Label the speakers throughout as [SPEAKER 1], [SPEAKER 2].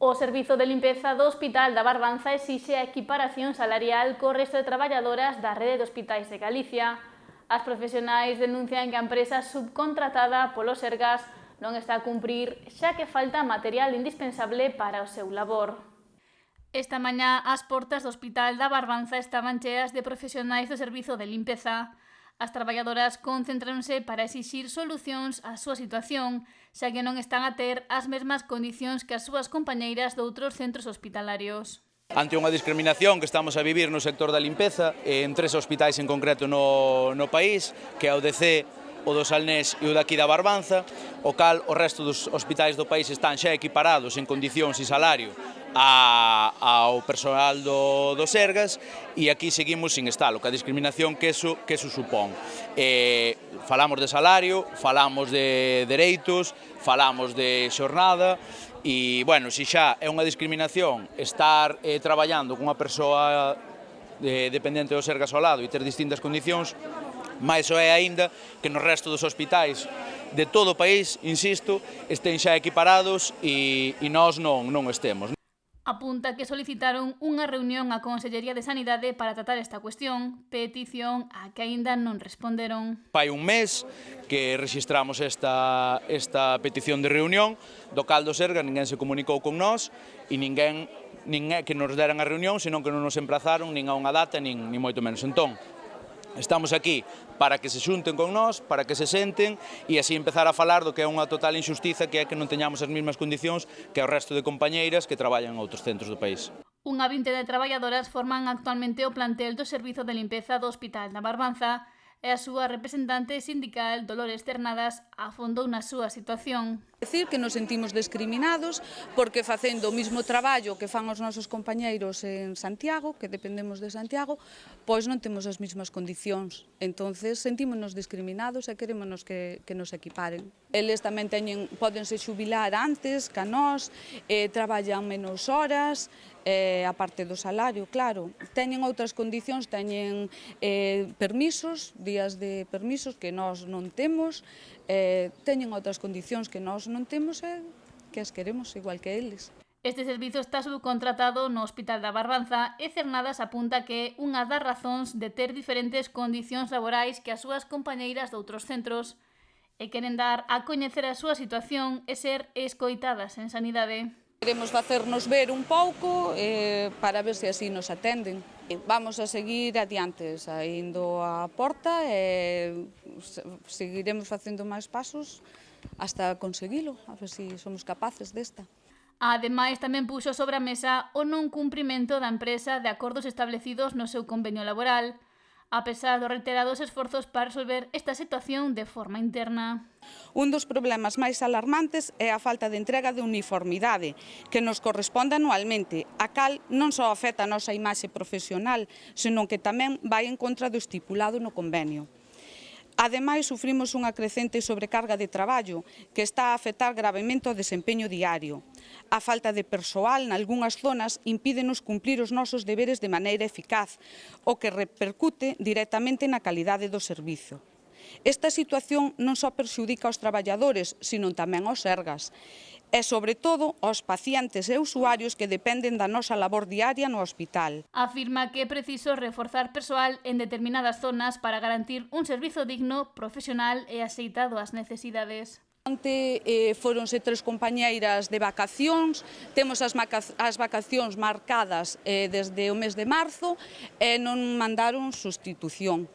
[SPEAKER 1] O Servizo de Limpeza do Hospital da Barbanza exixe a equiparación salarial co resto de traballadoras da rede de hospitais de Galicia. As profesionais denuncian que a empresa subcontratada polo Sergas non está a cumprir, xa que falta material indispensable para o seu labor. Esta mañá, as portas do Hospital da Barbanza estaban cheas de profesionais do servizo de limpeza. As traballadoras concentráronse para exixir solucións á súa situación, xa que non están a ter as mesmas condicións que as súas compañeiras doutros centros hospitalarios.
[SPEAKER 2] Ante unha discriminación que estamos a vivir no sector da limpeza, en 3 hospitais en concreto no país, que é o DC, o do Salnés e o daqui da Barbanza, o cal o resto dos hospitais do país están xa equiparados en condicións e salario ao persoal do Sergas, e aquí seguimos sin estalo, que a discriminación que eso supón. Falamos de salario, falamos de dereitos, falamos de xornada, e, bueno, se xa é unha discriminación estar traballando cunha persoa dependente do Sergas ao lado e ter distintas condicións, máis o é aínda que no resto dos hospitais de todo o país, insisto, estén xa equiparados e nós non estemos.
[SPEAKER 1] Apunta que solicitaron unha reunión á Consellería de Sanidade para tratar esta cuestión, petición á que aínda non responderon.
[SPEAKER 2] Fai un mes que rexistramos esta petición de reunión, do cal do Sergas ninguén se comunicou con nós e ninguén é que nos deran a reunión, senón que non nos emplazaron nin a unha data, nin moito menos. Entón, estamos aquí para que se xunten con nós, para que se senten e así empezar a falar do que é unha total injustiza, que é que non teñamos as mesmas condicións que o resto de compañeiras que traballan en outros centros do país.
[SPEAKER 1] Unha vintena de traballadoras forman actualmente o plantel do Servizo de Limpeza do Hospital da Barbanza e a súa representante sindical, Dolores Ternadas, afondou na súa situación.
[SPEAKER 3] Decir que nos sentimos discriminados porque facendo o mismo traballo que fan os nosos compañeiros en Santiago, que dependemos de Santiago, pois non temos as mesmas condicións. Entonces sentímonos discriminados e querémonos que nos equiparen. Eles tamén pódense xubilar antes que a nós, traballan menos horas, a parte do salario, claro. Teñen outras condicións, teñen permisos, días de permisos que nós non temos, teñen outras condicións que nós non temos e que as queremos igual que eles.
[SPEAKER 1] Este servizo está subcontratado no Hospital da Barbanza e Cernadas apunta que é unha das razóns de ter diferentes condicións laborais que as súas compañeiras doutros centros e queren dar a coñecer a súa situación e ser escoitadas en sanidade.
[SPEAKER 3] Queremos facernos ver un pouco para ver se así nos atenden. Vamos a seguir adiante, saindo á porta e seguiremos facendo máis pasos hasta conseguilo, a ver se somos capaces desta.
[SPEAKER 1] Ademais, tamén puxo sobre a mesa o non cumprimento da empresa de acordos establecidos no seu convenio laboral, a pesar dos reiterados esforzos para resolver esta situación de forma interna.
[SPEAKER 3] Un dos problemas máis alarmantes é a falta de entrega de uniformidade, que nos corresponde anualmente, a cal non só afecta a nosa imaxe profesional, senón que tamén vai en contra do estipulado no convenio. Ademais, sufrimos unha crecente sobrecarga de traballo que está a afectar gravemente o desempeño diario. A falta de persoal nalgunhas zonas impídenos cumprir os nosos deberes de maneira eficaz, o que repercute directamente na calidade do servizo. Esta situación non só perxudica aos traballadores, sino tamén aos Sergas, e, sobre todo, aos pacientes e usuarios que dependen da nosa labor diaria no hospital.
[SPEAKER 1] Afirma que é preciso reforzar persoal en determinadas zonas para garantir un servizo digno, profesional e axeitado ás necesidades.
[SPEAKER 3] Onte foronse 3 compañeiras de vacacións, temos as vacacións marcadas desde o mes de marzo e non mandaron sustitución.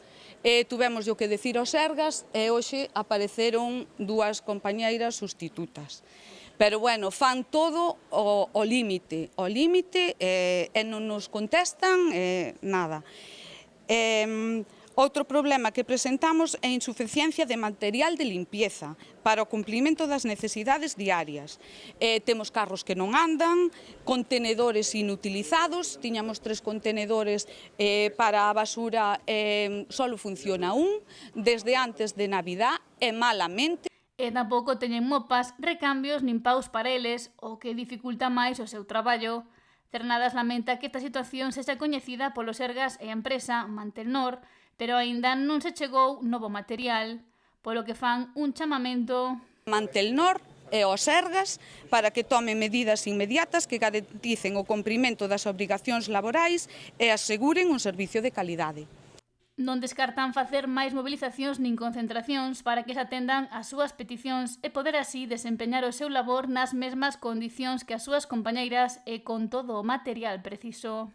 [SPEAKER 3] Tuvemos o que decir aos Sergas e hoxe apareceron 2 compañeiras sustitutas. Pero, bueno, fan todo ao límite e non nos contestan nada. Outro problema que presentamos é a insuficiencia de material de limpieza para o cumprimento das necesidades diarias. Temos carros que non andan, contenedores inutilizados, tiñamos 3 contenedores para a basura, só funciona un, desde antes de Navidad e malamente.
[SPEAKER 1] E tampouco teñen mopas, recambios nin paus para eles, o que dificulta máis o seu traballo. Cernadas lamenta que esta situación sexa coñecida polo Sergas e a empresa Mantelnor, pero aínda non se chegou novo material, polo que fan un chamamento.
[SPEAKER 3] Mantelnor e aos Sergas para que tomen medidas inmediatas que garanticen o cumprimento das obrigacións laborais e aseguren un servicio de calidade.
[SPEAKER 1] Non descartan facer máis mobilizacións nin concentracións para que se atendan as súas peticións e poder así desempeñar o seu labor nas mesmas condicións que as súas compañeiras e con todo o material preciso.